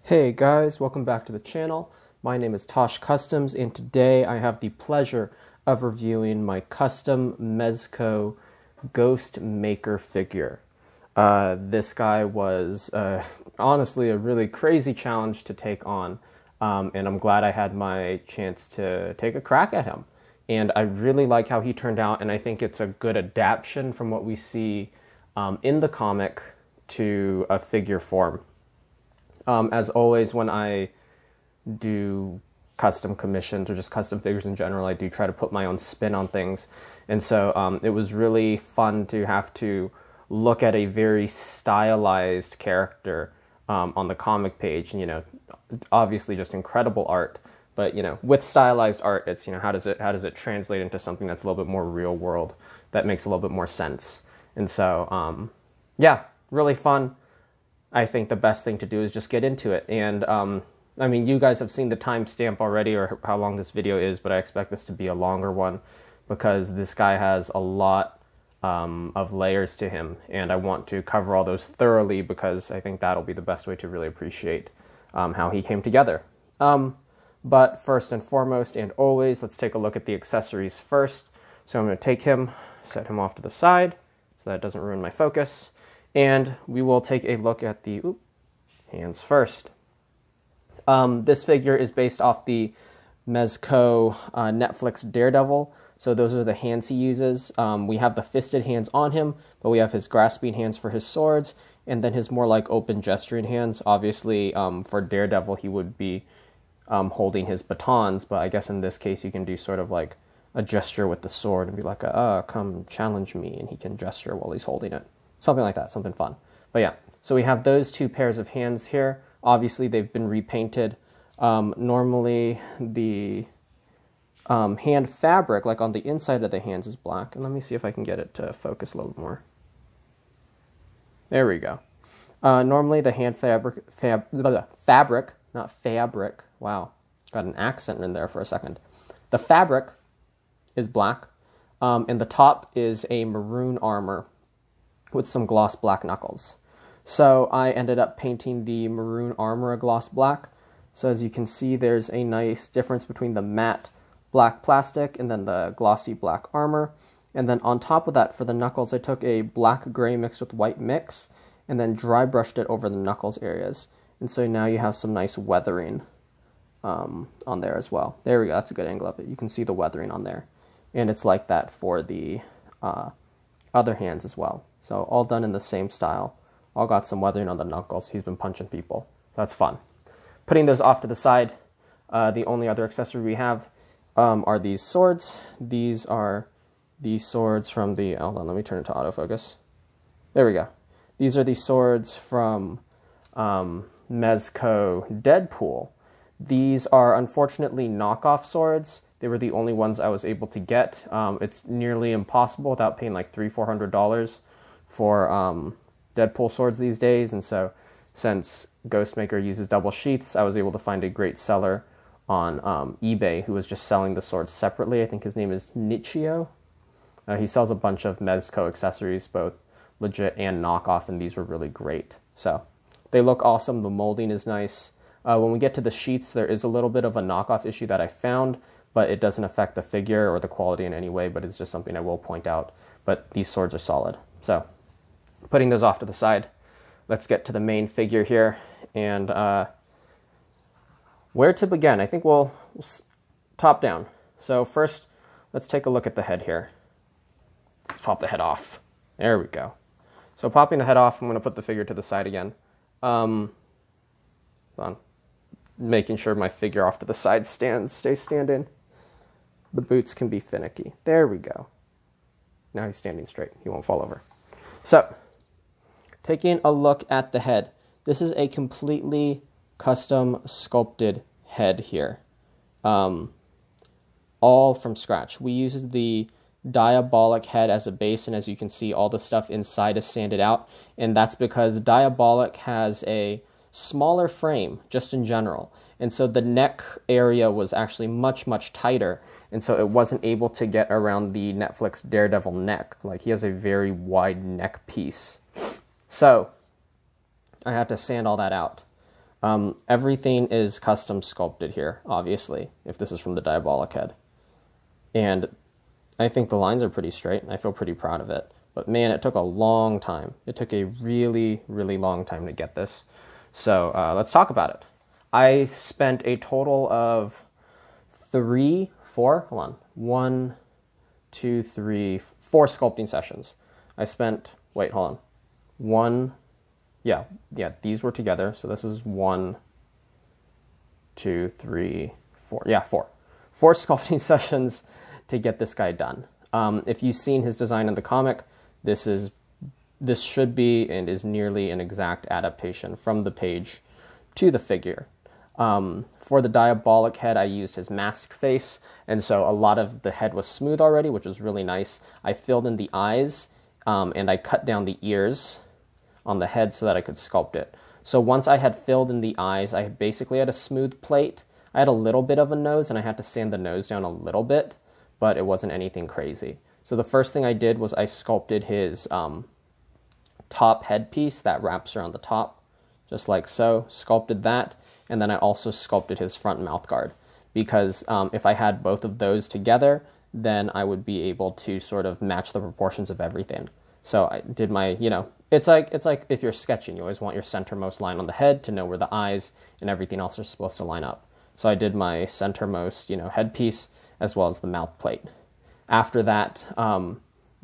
Hey guys, welcome back to the channel. My name is Tosh Customs, and today I have the pleasure of reviewing my custom Mezco Ghostmaker figure. This guy was honestly a really crazy challenge to take on, and I'm glad I had my chance to take a crack at him. And I really like how he turned out, and I think it's a good adaptation from what we see in the comic to a figure form. As always, when I do custom commissions or just custom figures in general, I do try to put my own spin on things. And so it was really fun to have to look at a very stylized character on the comic page. And, obviously just incredible art. But, with stylized art, it's, how does it translate into something that's a little bit more real world, that makes a little bit more sense. And so, yeah, really fun. I think the best thing to do is just get into it. And, I mean, you guys have seen the timestamp already or how long this video is, but I expect this to be a longer one because this guy has a lot of layers to him, and I want to cover all those thoroughly because I think that'll be the best way to really appreciate how he came together. But first and foremost, and always, let's take a look at the accessories first. So I'm going to take him, set him off to the side so that doesn't ruin my focus. And we will take a look at the hands first. This figure is based off the Mezco Netflix Daredevil. So those are the hands he uses. We have the fisted hands on him, but we have his grasping hands for his swords, and then his more like open gesturing hands. Obviously, for Daredevil, he would be holding his batons, but I guess in this case you can do sort of like a gesture with the sword and be like, come challenge me, and he can gesture while he's holding it. Something like that, something fun. But yeah, so we have those two pairs of hands here. Obviously, they've been repainted. Normally, the hand fabric, like on the inside of the hands, is black. And let me see if I can get it to focus a little bit more. There we go. Normally, the hand fabric, not fabric. Wow, got an accent in there for a second. The fabric is black, and the top is a maroon armor with some gloss black knuckles. So I ended up painting the maroon armor a gloss black. So as you can see, there's a nice difference between the matte black plastic and then the glossy black armor. And then on top of that, for the knuckles, I took a black gray mixed with white mix and then dry brushed it over the knuckles areas. And so now you have some nice weathering on there as well. There we go, that's a good angle of it. You can see the weathering on there. And it's like that for the other hands as well. So all done in the same style. All got some weathering on the knuckles. He's been punching people. That's fun. Putting those off to the side, the only other accessory we have are these swords. These are the swords from the... Hold on, let me turn it to autofocus. There we go. These are the swords from Mezco Deadpool. These are unfortunately knockoff swords. They were the only ones I was able to get. It's nearly impossible without paying like $300-400 for Deadpool swords these days. And so since Ghostmaker uses double sheaths, I was able to find a great seller on eBay who was just selling the swords separately. I think his name is Nichio. He sells a bunch of Mezco accessories, both legit and knockoff, and these were really great. So they look awesome. The molding is nice. When we get to the sheaths, there is a little bit of a knockoff issue that I found, but it doesn't affect the figure or the quality in any way, but it's just something I will point out. But these swords are solid. So putting those off to the side, let's get to the main figure here. And where to begin? I think we'll top down. So first, let's take a look at the head here. Let's pop the head off. There we go. So popping the head off, I'm going to put the figure to the side again. Hold on. Making sure my figure off to the side stays standing. The boots can be finicky. There we go. Now he's standing straight. He won't fall over. So, taking a look at the head. This is a completely custom sculpted head here. All from scratch. We use the Diabolic head as a base, and as you can see, all the stuff inside is sanded out. And that's because Diabolic has a smaller frame, just in general. And so the neck area was actually much, much tighter. And so it wasn't able to get around the Netflix Daredevil neck. Like, he has a very wide neck piece. So I had to sand all that out. Everything is custom sculpted here, obviously, if this is from the Diabolic head. And I think the lines are pretty straight, and I feel pretty proud of it. But man, it took a long time. It took a really, really long time to get this. So let's talk about it. I spent a total of 4 sculpting sessions. I spent, wait, hold on. These were together. So this is 1, 2, 3, 4. Yeah, 4. 4 sculpting sessions to get this guy done. If you've seen his design in the comic, this should be and is nearly an exact adaptation from the page to the figure. For the Diabolic head, I used his mask face, and so a lot of the head was smooth already, which was really nice. I filled in the eyes, and I cut down the ears on the head so that I could sculpt it. So once I had filled in the eyes, I basically had a smooth plate. I had a little bit of a nose, and I had to sand the nose down a little bit, but it wasn't anything crazy. So the first thing I did was I sculpted his top headpiece that wraps around the top, just like so, sculpted that, and then I also sculpted his front mouth guard, because if I had both of those together, then I would be able to sort of match the proportions of everything. So I did my, it's like if you're sketching, you always want your centermost line on the head to know where the eyes and everything else are supposed to line up. So I did my centermost, headpiece as well as the mouth plate. After that,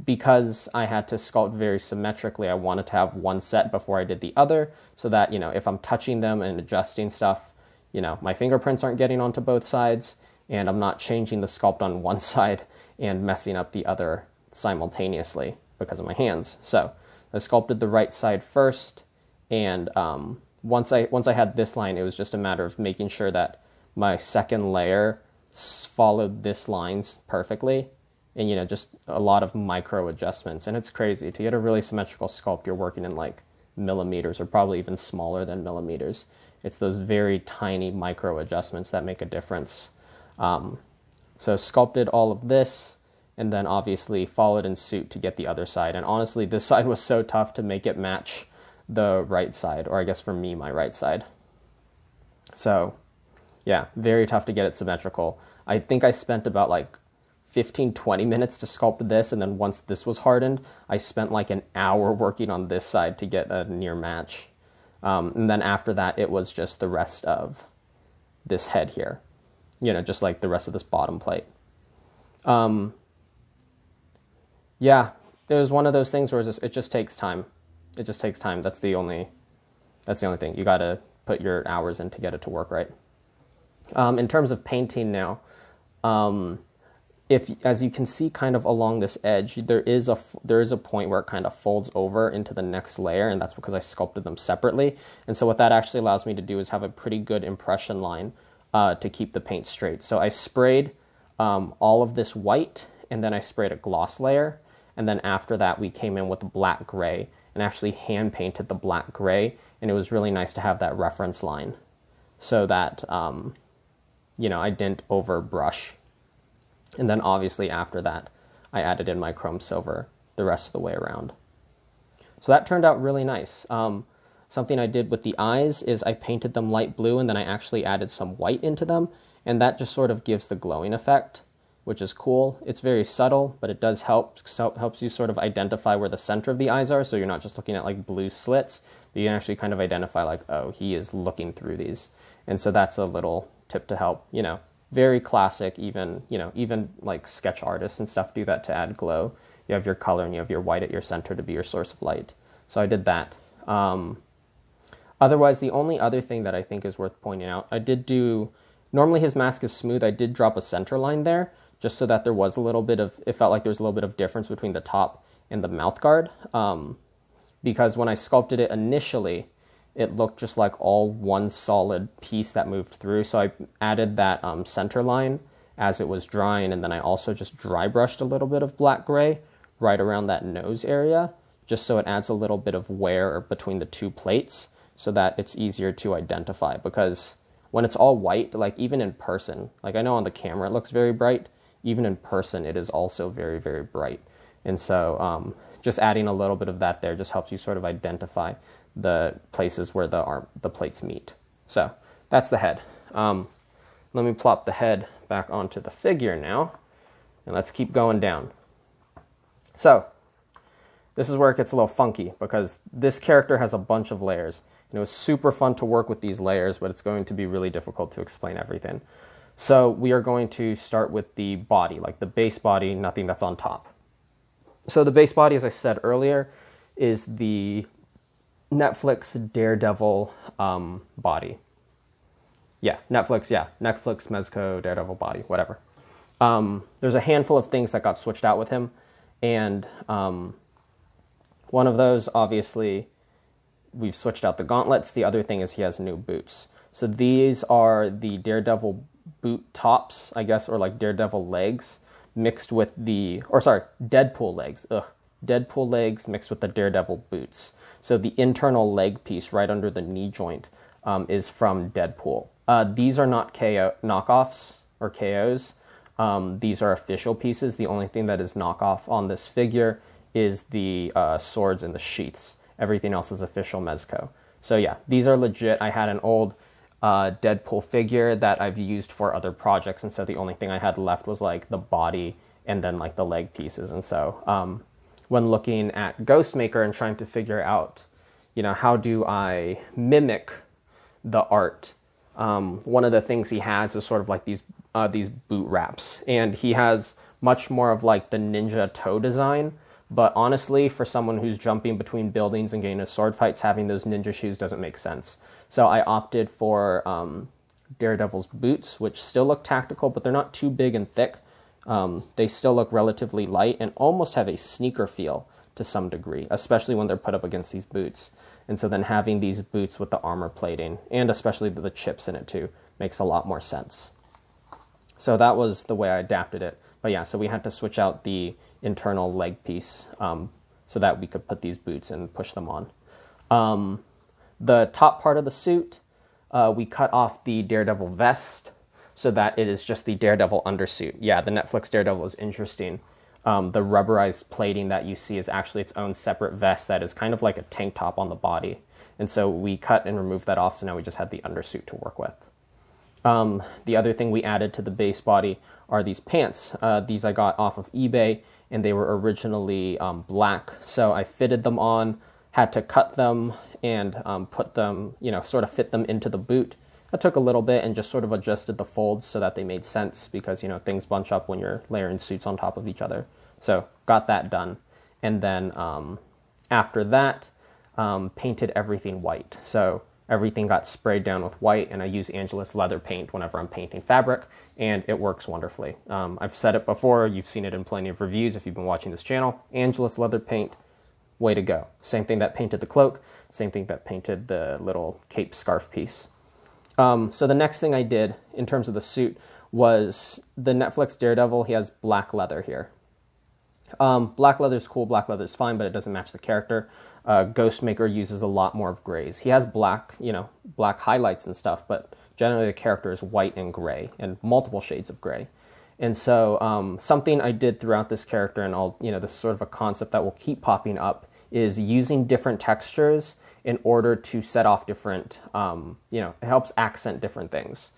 because I had to sculpt very symmetrically, I wanted to have one set before I did the other, so that, if I'm touching them and adjusting stuff, my fingerprints aren't getting onto both sides, and I'm not changing the sculpt on one side and messing up the other simultaneously because of my hands. So I sculpted the right side first, and once I had this line, it was just a matter of making sure that my second layer followed this lines perfectly, and just a lot of micro adjustments. And it's crazy to get a really symmetrical sculpt. You're working in like millimeters, or probably even smaller than millimeters. It's those very tiny micro adjustments that make a difference. So sculpted all of this, and then obviously followed in suit to get the other side. And honestly, this side was so tough to make it match the right side, or I guess for me, my right side. So yeah, very tough to get it symmetrical. I think I spent about like 15-20 minutes to sculpt this, and then once this was hardened, I spent like an hour working on this side to get a near match. And then after that, it was just the rest of this head here, just like the rest of this bottom plate. Yeah, it was one of those things where it just takes time. It just takes time. That's the only thing. You got to put your hours in to get it to work right. In terms of painting now, as you can see kind of along this edge, there is a point where it kind of folds over into the next layer, and that's because I sculpted them separately. And so what that actually allows me to do is have a pretty good impression line to keep the paint straight. So I sprayed all of this white, and then I sprayed a gloss layer, and then after that we came in with the black gray and actually hand painted the black gray, and it was really nice to have that reference line so that I didn't overbrush. And then obviously after that, I added in my chrome silver the rest of the way around. So that turned out really nice. Something I did with the eyes is I painted them light blue, and then I actually added some white into them, and that just sort of gives the glowing effect, which is cool. It's very subtle, but it does helps you sort of identify where the center of the eyes are, so you're not just looking at like blue slits, but you can actually kind of identify like, oh, he is looking through these. And so that's a little tip to help, very classic, even like sketch artists and stuff do that to add glow. You have your color and you have your white at your center to be your source of light. So I did that. Otherwise, the only other thing that I think is worth pointing out, normally his mask is smooth. I did drop a center line there just so that there was it felt like there was a little bit of difference between the top and the mouth guard. Because when I sculpted it initially, it looked just like all one solid piece that moved through. So I added that center line as it was drying, and then I also just dry brushed a little bit of black gray right around that nose area, just so it adds a little bit of wear between the two plates so that it's easier to identify. Because when it's all white, like even in person, like I know on the camera it looks very bright, even in person it is also very, very bright. And so just adding a little bit of that there just helps you sort of identify the places where the plates meet. So that's the head. Let me plop the head back onto the figure now, and let's keep going down. So this is where it gets a little funky, because this character has a bunch of layers. And it was super fun to work with these layers, but it's going to be really difficult to explain everything. So we are going to start with the body, like the base body, nothing that's on top. So the base body, as I said earlier, is the Netflix Daredevil body. Yeah, Netflix Mezco Daredevil body, whatever. There's a handful of things that got switched out with him, and one of those, obviously, we've switched out the gauntlets. The other thing is he has new boots. So these are the Daredevil boot tops, I guess, or like Daredevil legs mixed with Deadpool legs. Deadpool legs mixed with the Daredevil boots. So the internal leg piece right under the knee joint is from Deadpool. These are not knockoffs or KOs. These are official pieces. The only thing that is knockoff on this figure is the swords and the sheaths. Everything else is official Mezco. So yeah, these are legit. I had an old Deadpool figure that I've used for other projects, and so the only thing I had left was like the body and then like the leg pieces. And so when looking at Ghostmaker and trying to figure out, how do I mimic the art, one of the things he has is sort of like these boot wraps, and he has much more of like the ninja toe design. But honestly, for someone who's jumping between buildings and getting into sword fights, having those ninja shoes doesn't make sense. So I opted for Daredevil's boots, which still look tactical, but they're not too big and thick. They still look relatively light and almost have a sneaker feel to some degree, especially when they're put up against these boots. And so then having these boots with the armor plating, and especially the chips in it too, makes a lot more sense. So that was the way I adapted it. But yeah, so we had to switch out the internal leg piece so that we could put these boots and push them on. The top part of the suit, we cut off the Daredevil vest so that it is just the Daredevil undersuit. Yeah, the Netflix Daredevil is interesting. The rubberized plating that you see is actually its own separate vest that is kind of like a tank top on the body. And so we cut and removed that off, so now we just had the undersuit to work with. The other thing we added to the base body are these pants. These I got off of eBay, and they were originally black. So I fitted them on, had to cut them and put them, sort of fit them into the boot. That took a little bit and just sort of adjusted the folds so that they made sense because, things bunch up when you're layering suits on top of each other. So got that done. And then after that, painted everything white. So everything got sprayed down with white, and I use Angelus leather paint whenever I'm painting fabric, and it works wonderfully. I've said it before, you've seen it in plenty of reviews if you've been watching this channel. Angelus leather paint, way to go. Same thing that painted the cloak, same thing that painted the little cape scarf piece. So the next thing I did in terms of the suit was the Netflix Daredevil. He has black leather here. Black leather's cool, black leather's fine, but it doesn't match the character. Ghostmaker uses a lot more of grays. He has black, black highlights and stuff, but generally the character is white and gray, and multiple shades of gray. And so something I did throughout this character, and this is sort of a concept that will keep popping up, is using different textures in order to set off different, it helps accent different things.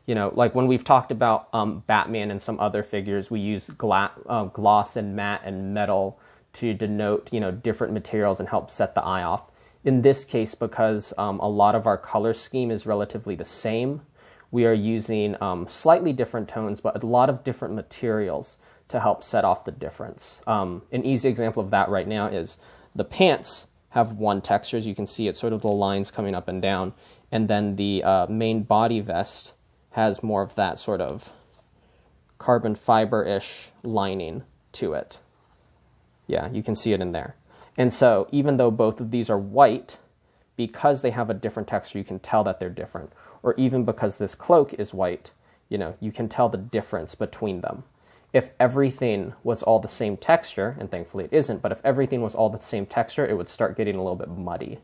Like when we've talked about Batman and some other figures, we use gloss and matte and metal to denote, different materials and help set the eye off. In this case, because a lot of our color scheme is relatively the same, we are using slightly different tones, but a lot of different materials to help set off the difference. An easy example of that right now is the pants have one texture. As you can see, it's sort of the lines coming up and down. And then the main body vest has more of that sort of carbon fiber-ish lining to it. Yeah, you can see it in there. And so even though both of these are white, because they have a different texture, you can tell that they're different. Or even because this cloak is white, you can tell the difference between them. If everything was all the same texture, and thankfully it isn't, but if everything was all the same texture, it would start getting a little bit muddy.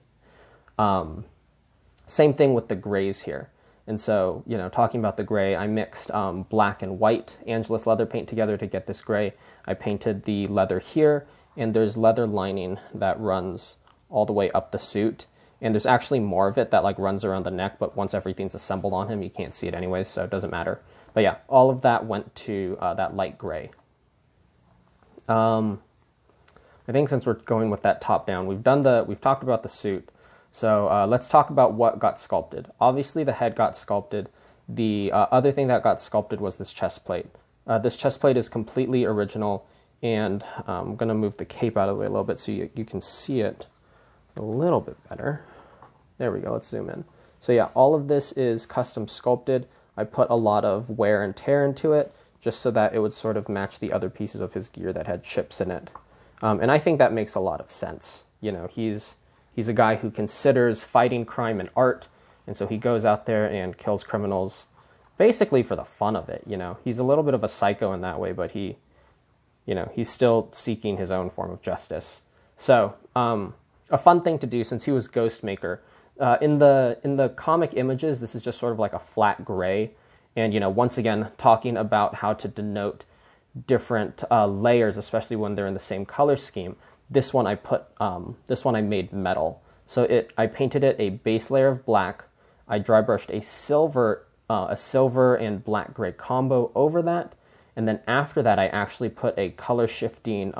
Same thing with the grays here. And so, talking about the gray, I mixed black and white Angelus leather paint together to get this gray. I painted the leather here, and there's leather lining that runs all the way up the suit. And there's actually more of it that like runs around the neck, but once everything's assembled on him, you can't see it anyways, so it doesn't matter. But yeah, all of that went to that light gray. I think since we're going with that top down, we've talked about the suit. So let's talk about what got sculpted. Obviously the head got sculpted. The other thing that got sculpted was this chest plate. This chest plate is completely original, and I'm going to move the cape out of the way a little bit so you can see it a little bit better. There we go, let's zoom in. So yeah, all of this is custom sculpted. I put a lot of wear and tear into it just so that it would sort of match the other pieces of his gear that had chips in it. And I think that makes a lot of sense. You know, he's a guy who considers fighting crime an art, and so he goes out there and kills criminals basically for the fun of it, you know. He's a little bit of a psycho in that way, but he's still seeking his own form of justice. So, a fun thing to do since he was Ghostmaker. In the comic images, this is just sort of like a flat gray. And, you know, once again, talking about how to denote different layers, especially when they're in the same color scheme. This one I made metal. So I painted it a base layer of black. I dry brushed a silver and black gray combo over that. And then after that, I actually put a color shifting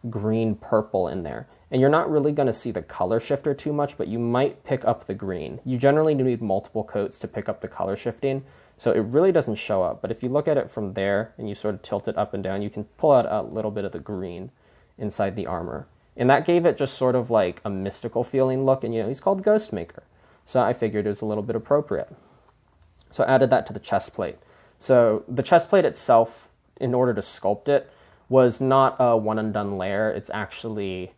green purple in there. And you're not really going to see the color shifter too much, but you might pick up the green. You generally need multiple coats to pick up the color shifting, so it really doesn't show up. But if you look at it from there and you sort of tilt it up and down, you can pull out a little bit of the green inside the armor. And that gave it just sort of like a mystical feeling look, and you know, he's called Ghostmaker. So I figured it was a little bit appropriate. So I added that to the chest plate. So the chest plate itself, in order to sculpt it, was not a one and done layer. It's actually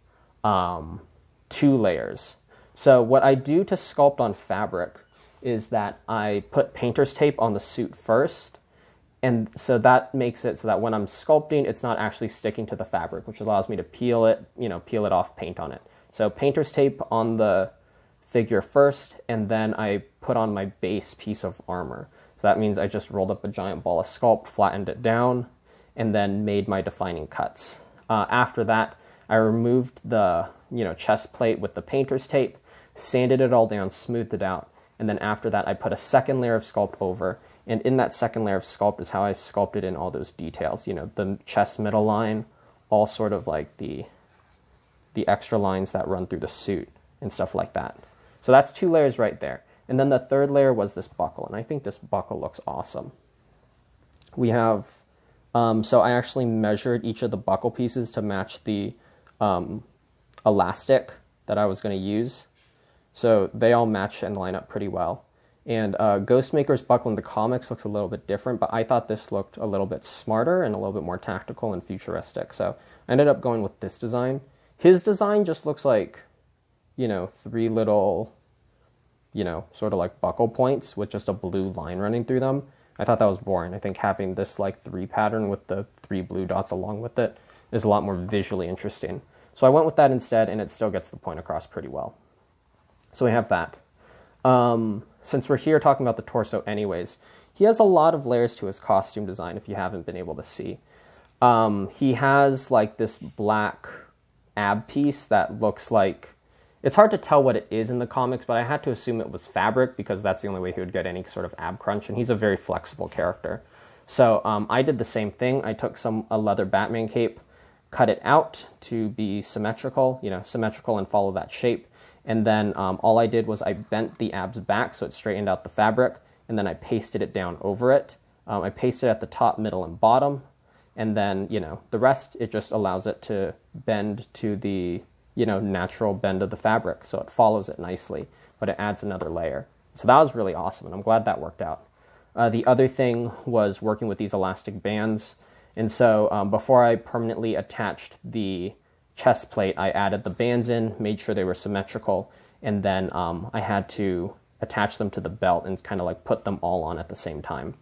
2 layers. So what I do to sculpt on fabric is that I put painter's tape on the suit first, and so that makes it so that when I'm sculpting, it's not actually sticking to the fabric, which allows me to peel it off, paint on it. So painter's tape on the figure first, and then I put on my base piece of armor. So that means I just rolled up a giant ball of sculpt, flattened it down, and then made my defining cuts. After that, I removed the chest plate with the painter's tape, sanded it all down, smoothed it out, and then after that I put a second layer of sculpt over, and in that second layer of sculpt is how I sculpted in all those details, you know, the chest middle line, all sort of like the extra lines that run through the suit and stuff like that. So that's 2 layers right there. And then the third layer was this buckle, and I think this buckle looks awesome. We have, so I actually measured each of the buckle pieces to match the elastic that I was going to use. So they all match and line up pretty well. And Ghostmaker's buckle in the comics looks a little bit different, but I thought this looked a little bit smarter and a little bit more tactical and futuristic. So I ended up going with this design. His design just looks like, 3 little, sort of like buckle points with just a blue line running through them. I thought that was boring. I think having this like 3 pattern with the 3 blue dots along with it is a lot more visually interesting. So I went with that instead, and it still gets the point across pretty well. So we have that. Since we're here talking about the torso anyways, he has a lot of layers to his costume design if you haven't been able to see. He has like this black ab piece that looks like, it's hard to tell what it is in the comics, but I had to assume it was fabric because that's the only way he would get any sort of ab crunch, and he's a very flexible character. So I did the same thing. I took a leather Batman cape, cut it out to be symmetrical, symmetrical and follow that shape. And then all I did was I bent the abs back so it straightened out the fabric, and then I pasted it down over it. I pasted it at the top, middle, and bottom. And then, the rest, it just allows it to bend to the, natural bend of the fabric. So it follows it nicely, but it adds another layer. So that was really awesome, and I'm glad that worked out. The other thing was working with these elastic bands. And so before I permanently attached the chest plate, I added the bands in, made sure they were symmetrical, and then I had to attach them to the belt and kind of like put them all on at the same time.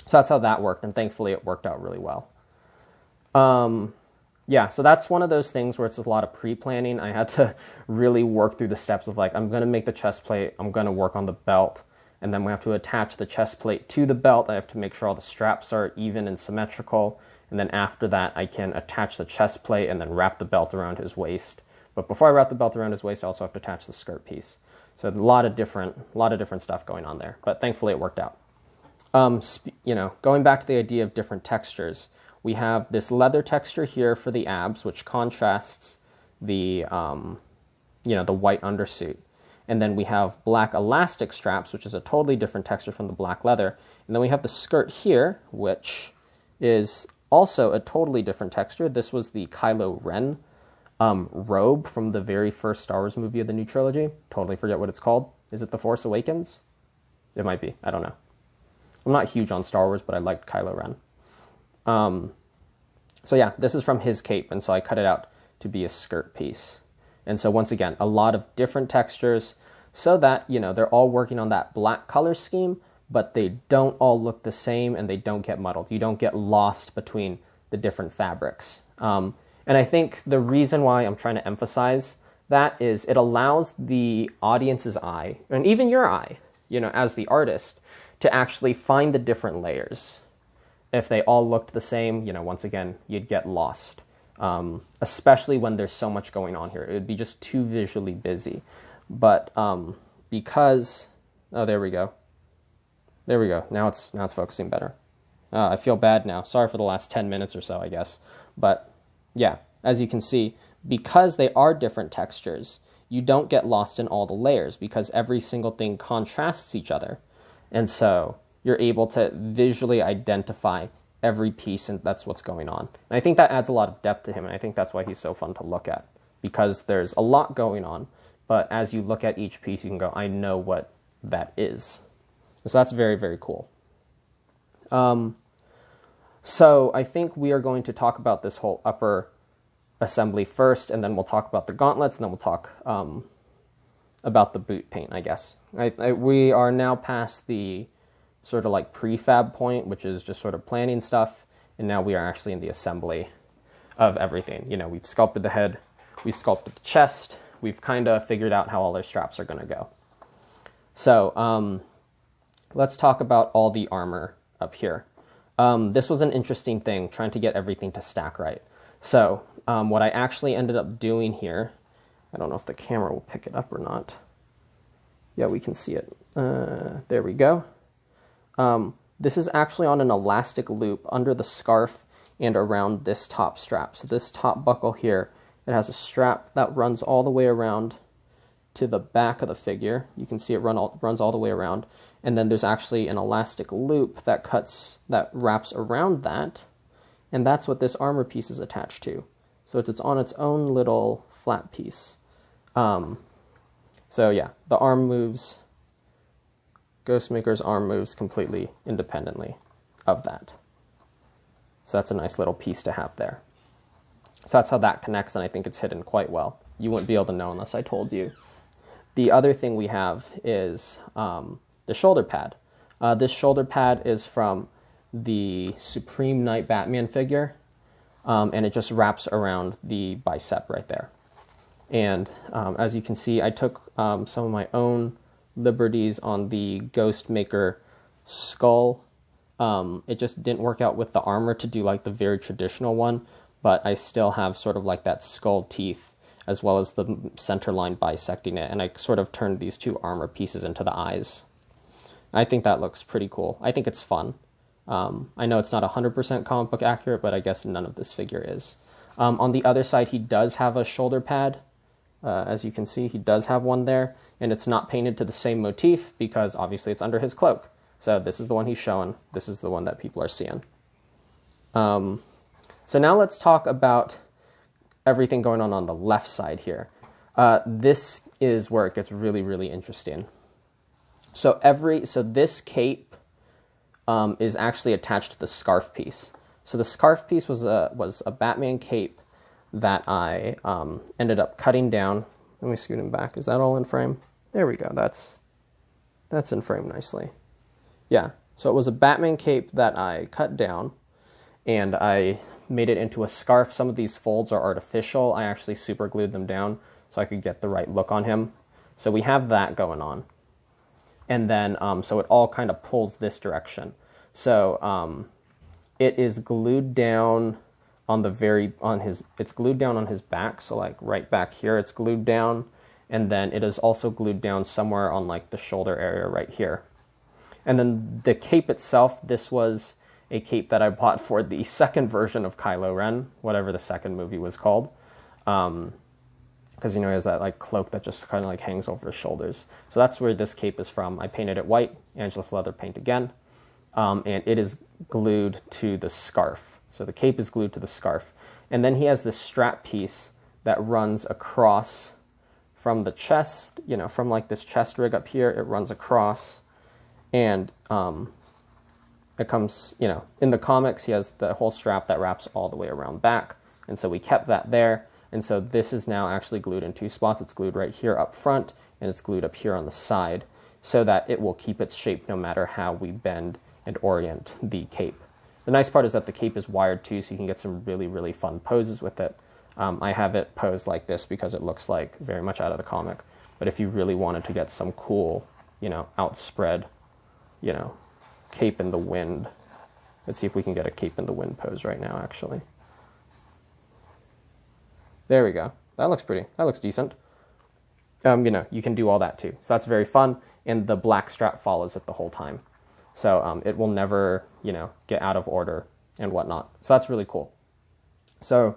So that's how that worked, and thankfully it worked out really well. Yeah, so that's one of those things where it's a lot of pre-planning. I had to really work through the steps of like, I'm going to make the chest plate, I'm going to work on the belt, and then we have to attach the chest plate to the belt. I have to make sure all the straps are even and symmetrical, and then after that I can attach the chest plate and then wrap the belt around his waist. But before I wrap the belt around his waist, I also have to attach the skirt piece. So a lot of different stuff going on there, but thankfully it worked out. Going back to the idea of different textures, we have this leather texture here for the abs, which contrasts the white undersuit. And then we have black elastic straps, which is a totally different texture from the black leather. And then we have the skirt here, which is also a totally different texture. This was the Kylo Ren robe from the very first Star Wars movie of the new trilogy. Totally forget what it's called. Is it The Force Awakens? It might be. I don't know. I'm not huge on Star Wars, but I liked Kylo Ren. So yeah, this is from his cape, and so I cut it out to be a skirt piece. And so once again, a lot of different textures so that, they're all working on that black color scheme, but they don't all look the same and they don't get muddled. You don't get lost between the different fabrics. And I think the reason why I'm trying to emphasize that is it allows the audience's eye, and even your eye, as the artist, to actually find the different layers. If they all looked the same, once again, you'd get lost. Especially when there's so much going on here. It would be just too visually busy. But because... Oh, there we go. There we go. Now it's focusing better. I feel bad now. Sorry for the last 10 minutes or so, I guess. But yeah, as you can see, because they are different textures, you don't get lost in all the layers because every single thing contrasts each other. And so you're able to visually identify every piece, and that's what's going on. And I think that adds a lot of depth to him, and I think that's why he's so fun to look at, because there's a lot going on, but as you look at each piece, you can go, I know what that is. So that's very, very cool. So I think we are going to talk about this whole upper assembly first, and then we'll talk about the gauntlets, and then we'll talk about the boot paint, I guess. We are now past the sort of like prefab point, which is just sort of planning stuff, and now we are actually in the assembly of everything. We've sculpted the head, we've sculpted the chest, we've kind of figured out how all our straps are going to go. So let's talk about all the armor up here. This was an interesting thing, trying to get everything to stack right. So what I actually ended up doing here, I don't know if the camera will pick it up or not. Yeah, we can see it. There we go. This is actually on an elastic loop under the scarf and around this top strap. So this top buckle here, it has a strap that runs all the way around to the back of the figure. You can see it runs all the way around. And then there's actually an elastic loop that wraps around that. And that's what this armor piece is attached to. So it's on its own little flat piece. So yeah, the arm moves. Ghostmaker's arm moves completely independently of that. So that's a nice little piece to have there. So that's how that connects, and I think it's hidden quite well. You wouldn't be able to know unless I told you. The other thing we have is the shoulder pad. This shoulder pad is from the Supreme Knight Batman figure, and it just wraps around the bicep right there. And as you can see, I took some of my own liberties on the Ghostmaker skull. It just didn't work out with the armor to do like the very traditional one, but I still have sort of like that skull teeth as well as the center line bisecting it, and I sort of turned these two armor pieces into the eyes. I think that looks pretty cool. I think it's fun. I know it's not 100% comic book accurate, but I guess none of this figure is. On the other side, he does have a shoulder pad. As you can see, he does have one there, and it's not painted to the same motif because obviously it's under his cloak. So this is the one he's showing. This is the one that people are seeing. So now let's talk about everything going on the left side here. This is where it gets really, really interesting. So this cape is actually attached to the scarf piece. So the scarf piece was a Batman cape that I ended up cutting down. Let me scoot him back. Is that all in frame? There we go. That's in frame nicely. Yeah. So it was a Batman cape that I cut down, and I made it into a scarf. Some of these folds are artificial. I actually super glued them down so I could get the right look on him. So we have that going on. And then, so it all kind of pulls this direction. So it is glued down on it's glued down on his back. So like right back here, it's glued down. And then it is also glued down somewhere on like the shoulder area right here. And then the cape itself, this was a cape that I bought for the second version of Kylo Ren, whatever the second movie was called. Because, you know, he has that like cloak that just kind of like hangs over his shoulders. So that's where this cape is from. I painted it white, Angelus leather paint again. And it is glued to the scarf. So the cape is glued to the scarf. And then he has this strap piece that runs across from the chest, you know, from like this chest rig up here, it runs across. And it comes, you know, in the comics, he has the whole strap that wraps all the way around back. And so we kept that there. And so this is now actually glued in two spots. It's glued right here up front, and it's glued up here on the side, so that it will keep its shape no matter how we bend and orient the cape. The nice part is that the cape is wired too, so you can get some really, really fun poses with it. I have it posed like this because it looks like very much out of the comic. But if you really wanted to get some cool, you know, outspread, you know, cape in the wind. Let's see if we can get a cape in the wind pose right now, actually. There we go. That looks pretty. That looks decent. You know, you can do all that too. So that's very fun. And the black strap follows it the whole time. So it will never, you know, get out of order and whatnot. So that's really cool. So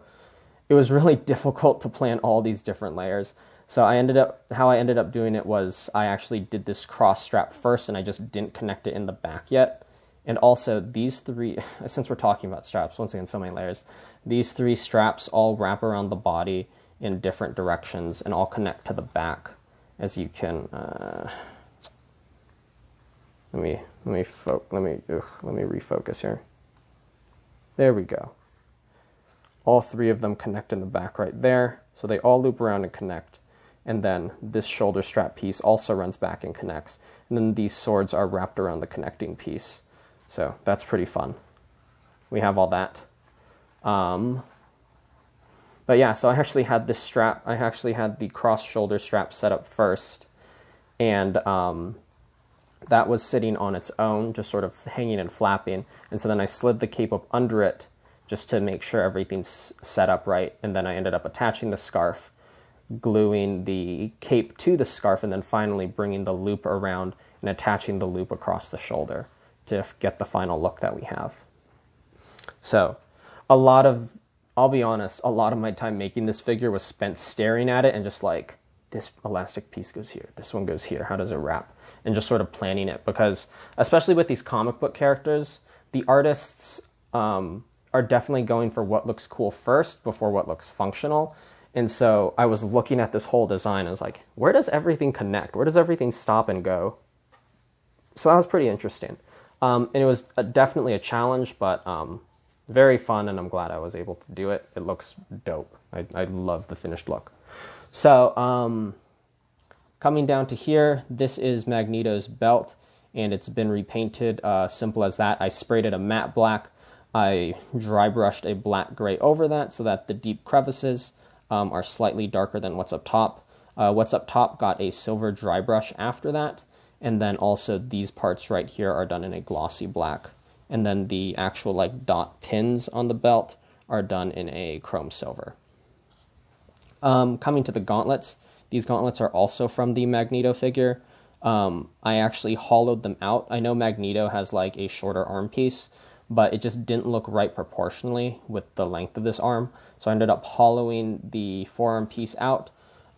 it was really difficult to plan all these different layers. So how I ended up doing it was I actually did this cross strap first, and I just didn't connect it in the back yet. And also these three, since we're talking about straps, once again, so many layers, these three straps all wrap around the body in different directions and all connect to the back, as you can, let me refocus here. There we go. All three of them connect in the back right there. So they all loop around and connect. And then this shoulder strap piece also runs back and connects. And then these swords are wrapped around the connecting piece. So that's pretty fun. We have all that. But yeah, so I actually had this strap. I actually had the cross shoulder strap set up first. And that was sitting on its own, just sort of hanging and flapping. And so then I slid the cape up under it just to make sure everything's set up right. And then I ended up attaching the scarf, gluing the cape to the scarf, and then finally bringing the loop around and attaching the loop across the shoulder to get the final look that we have. So I'll be honest, a lot of my time making this figure was spent staring at it and just like, this elastic piece goes here, this one goes here, how does it wrap? And just sort of planning it, because especially with these comic book characters, the artists are definitely going for what looks cool first before what looks functional. And so I was looking at this whole design and I was like, where does everything connect? Where does everything stop and go? So that was pretty interesting. And it was definitely a challenge, but very fun, and I'm glad I was able to do it. It looks dope. I love the finished look. So coming down to here, this is Magneto's belt, and it's been repainted, simple as that. I sprayed it a matte black. I dry brushed a black gray over that so that the deep crevices are slightly darker than what's up top. What's up top got a silver dry brush after that, and then also these parts right here are done in a glossy black. And then the actual like dot pins on the belt are done in a chrome silver. Coming to the gauntlets, these gauntlets are also from the Magneto figure. I actually hollowed them out. I know Magneto has like a shorter arm piece, but it just didn't look right proportionally with the length of this arm. So I ended up hollowing the forearm piece out,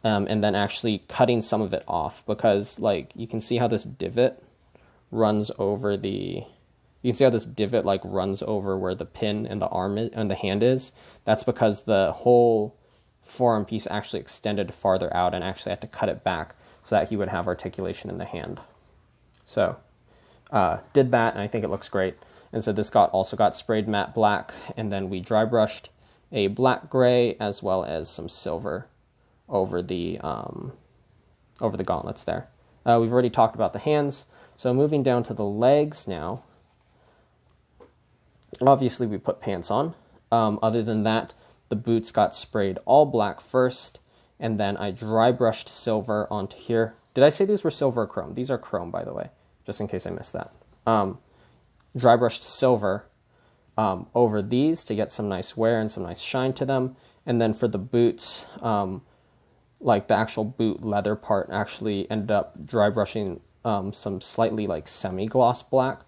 and then actually cutting some of it off, because like you can see how this divot runs over the, you can see how this divot like runs over where the pin and the arm is, and the hand is. That's because the whole forearm piece actually extended farther out, and actually had to cut it back so that he would have articulation in the hand. So did that, and I think it looks great. And so this also got sprayed matte black, and then we dry brushed a black gray as well as some silver over the gauntlets there. We've already talked about the hands, so moving down to the legs now. Obviously we put pants on. Other than that, the boots got sprayed all black first, and then I dry brushed silver onto here. Did I say these were silver or chrome? These are chrome, by the way, just in case I missed that. Dry brushed silver over these to get some nice wear and some nice shine to them. And then for the boots, like the actual boot leather part, actually ended up dry brushing some slightly like semi-gloss black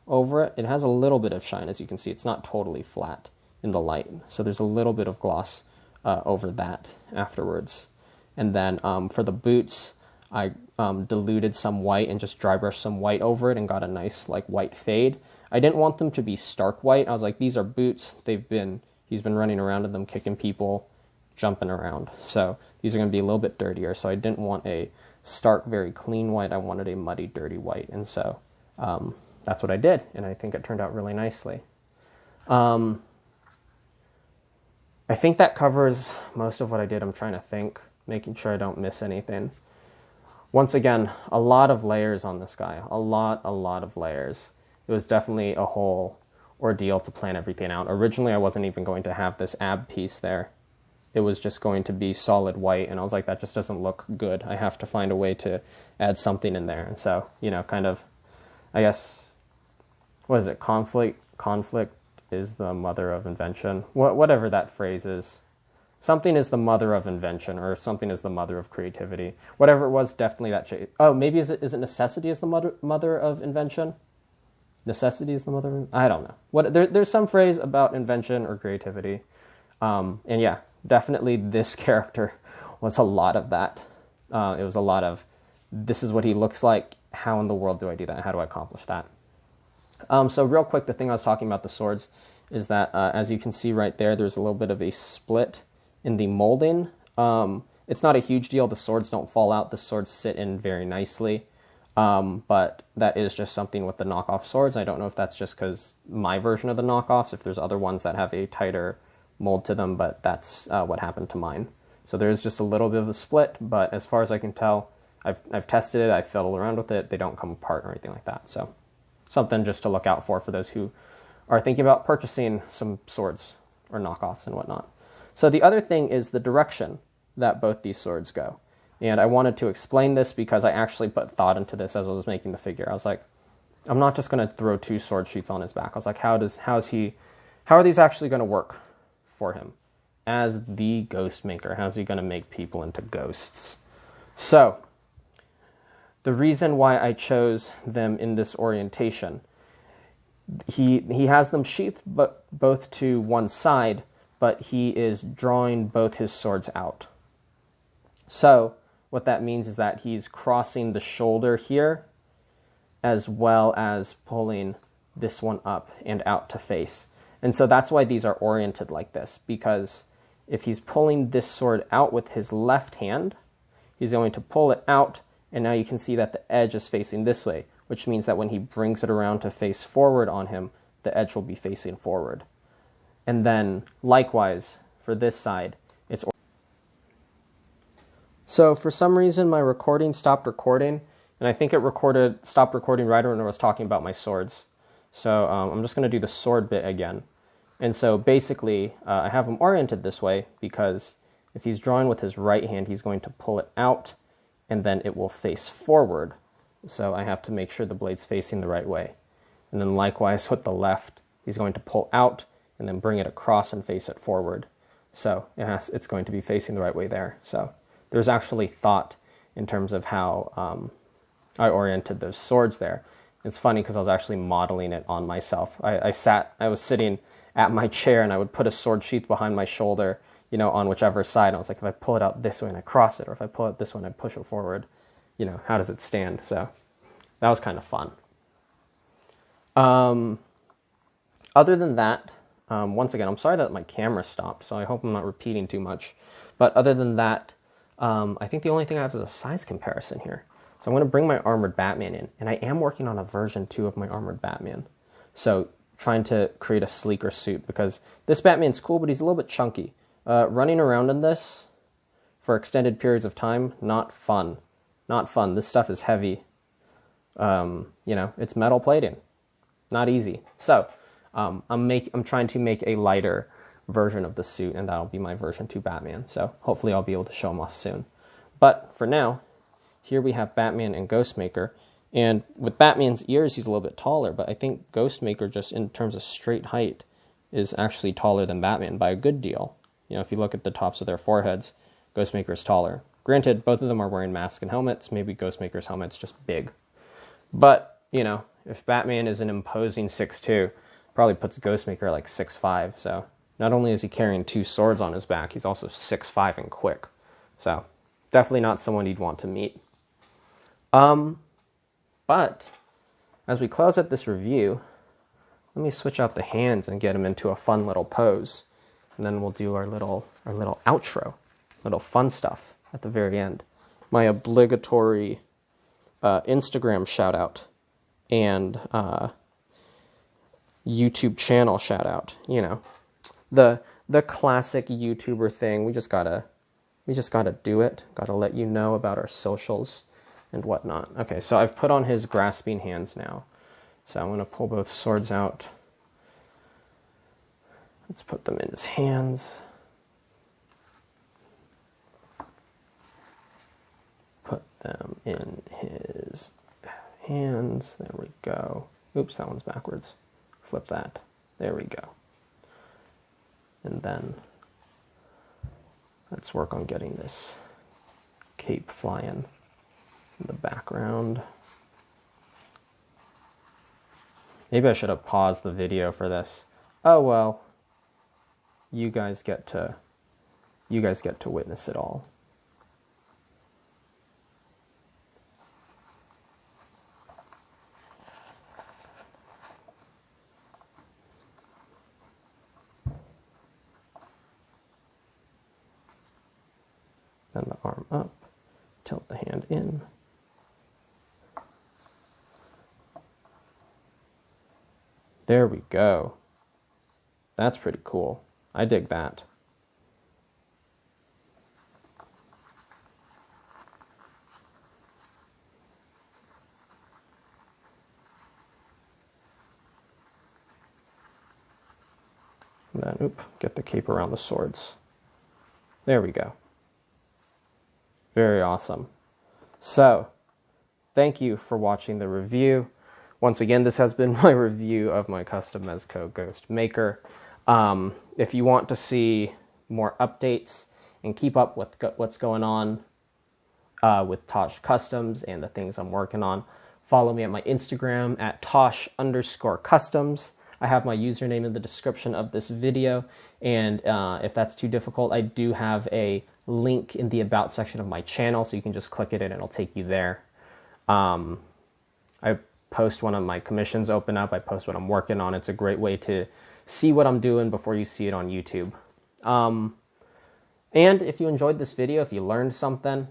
over it. It has a little bit of shine, as you can see. It's not totally flat in the light, so there's a little bit of gloss over that afterwards. And then for the boots, I diluted some white and just dry brushed some white over it and got a nice like white fade. I didn't want them to be stark white. I was like, these are boots. He's been running around in them, kicking people, jumping around. So these are going to be a little bit dirtier. So I didn't want a stark, very clean white. I wanted a muddy, dirty white. And so that's what I did. And I think it turned out really nicely. I think that covers most of what I did. I'm trying to think, making sure I don't miss anything. Once again, a lot of layers on this guy. A lot of layers. It was definitely a whole ordeal to plan everything out. Originally, I wasn't even going to have this ab piece there. It was just going to be solid white, and I was like, that just doesn't look good. I have to find a way to add something in there. And so, you know, kind of, I guess, what is it? Conflict is the mother of invention. Whatever that phrase is. Something is the mother of invention, or something is the mother of creativity. Whatever it was, definitely that shape. Oh, maybe is it necessity is the mother of invention? Necessity is the mother of, I don't know. There's some phrase about invention or creativity. And yeah, definitely this character was a lot of that. It was a lot of, this is what he looks like. How in the world do I do that? How do I accomplish that? So real quick, the thing I was talking about the swords is that, as you can see right there, there's a little bit of a split in the molding. It's not a huge deal. The swords don't fall out. The swords sit in very nicely. But that is just something with the knockoff swords. I don't know if that's just because my version of the knockoffs, if there's other ones that have a tighter mold to them, but that's what happened to mine. So there's just a little bit of a split, but as far as I can tell, I've tested it, I've fiddled around with it, they don't come apart or anything like that. So something just to look out for those who are thinking about purchasing some swords or knockoffs and whatnot. So the other thing is the direction that both these swords go. And I wanted to explain this because I actually put thought into this as I was making the figure. I was like, I'm not just going to throw 2 sword sheaths on his back. I was like, how are these actually going to work for him as the Ghostmaker? How's he going to make people into ghosts? So the reason why I chose them in this orientation, he has them sheathed but both to one side, but he is drawing both his swords out. So what that means is that he's crossing the shoulder here as well as pulling this one up and out to face. And so that's why these are oriented like this, because if he's pulling this sword out with his left hand, he's going to pull it out, and now you can see that the edge is facing this way, which means that when he brings it around to face forward on him, the edge will be facing forward. And then likewise for this side, it's so for some reason my recording stopped recording, and I think it stopped recording right when I was talking about my swords. So I'm just going to do the sword bit again. And so basically I have him oriented this way because if he's drawing with his right hand, he's going to pull it out and then it will face forward. So I have to make sure the blade's facing the right way. And then likewise with the left, he's going to pull out and then bring it across and face it forward. So it's going to be facing the right way there. So there's actually thought in terms of how I oriented those swords there. It's funny because I was actually modeling it on myself. I was sitting at my chair and I would put a sword sheath behind my shoulder, you know, on whichever side. I was like, if I pull it out this way and I cross it, or if I pull it this way and I push it forward, you know, how does it stand? So that was kind of fun. Other than that, once again, I'm sorry that my camera stopped, so I hope I'm not repeating too much. But other than that, I think the only thing I have is a size comparison here. So I'm going to bring my Armored Batman in, and I am working on a version 2 of my Armored Batman. So trying to create a sleeker suit, because this Batman's cool, but he's a little bit chunky. Running around in this for extended periods of time, not fun. Not fun. This stuff is heavy. You know, it's metal plating. Not easy. So I'm trying to make a lighter version of the suit, and that'll be my version 2 Batman. So hopefully I'll be able to show him off soon. But for now, here we have Batman and Ghostmaker. And with Batman's ears, he's a little bit taller, but I think Ghostmaker, just in terms of straight height, is actually taller than Batman by a good deal. You know, if you look at the tops of their foreheads, Ghostmaker is taller. Granted, both of them are wearing masks and helmets. Maybe Ghostmaker's helmet's just big. But, you know, if Batman is an imposing 6'2", probably puts Ghostmaker like 6'5". So not only is he carrying 2 swords on his back, he's also 6'5" and quick. So definitely not someone you'd want to meet. But as we close out this review, let me switch out the hands and get him into a fun little pose. And then we'll do our little outro, little fun stuff at the very end. My obligatory Instagram shout out and YouTube channel shout out. You know, the classic YouTuber thing. We just gotta do it. Gotta let you know about our socials and whatnot. Okay, so I've put on his grasping hands now. So I'm gonna pull both swords out. Let's put them in his hands. Put them in his hands. There we go. Oops, that one's backwards. Flip that. There we go. And then let's work on getting this cape flying in the background. Maybe I should have paused the video for this. Oh well. You guys get to witness it all. Bend the arm up, tilt the hand in. There we go. That's pretty cool. I dig that. And then, get the cape around the swords. There we go. Very awesome. So, thank you for watching the review. Once again, this has been my review of my custom Mezco Ghostmaker. If you want to see more updates and keep up with what's going on with Tosh Customs and the things I'm working on, follow me at my Instagram at Tosh_customs. I have my username in the description of this video, and if that's too difficult, I do have a link in the About section of my channel, so you can just click it and it'll take you there. I post when my commissions open up. I post what I'm working on. It's a great way to see what I'm doing before you see it on YouTube. And if you enjoyed this video, if you learned something,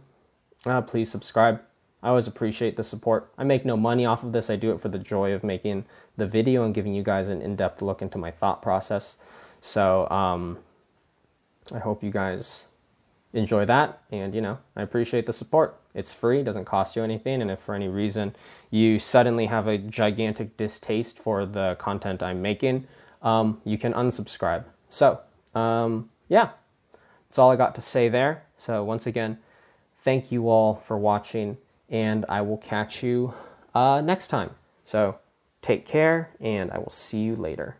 please subscribe. I always appreciate the support. I make no money off of this. I do it for the joy of making the video and giving you guys an in-depth look into my thought process. So I hope you guys enjoy that, and you know, I appreciate the support. It's free, doesn't cost you anything, and if for any reason you suddenly have a gigantic distaste for the content I'm making, you can unsubscribe. So yeah, that's all I got to say there. So once again, thank you all for watching, and I will catch you next time. So take care, and I will see you later.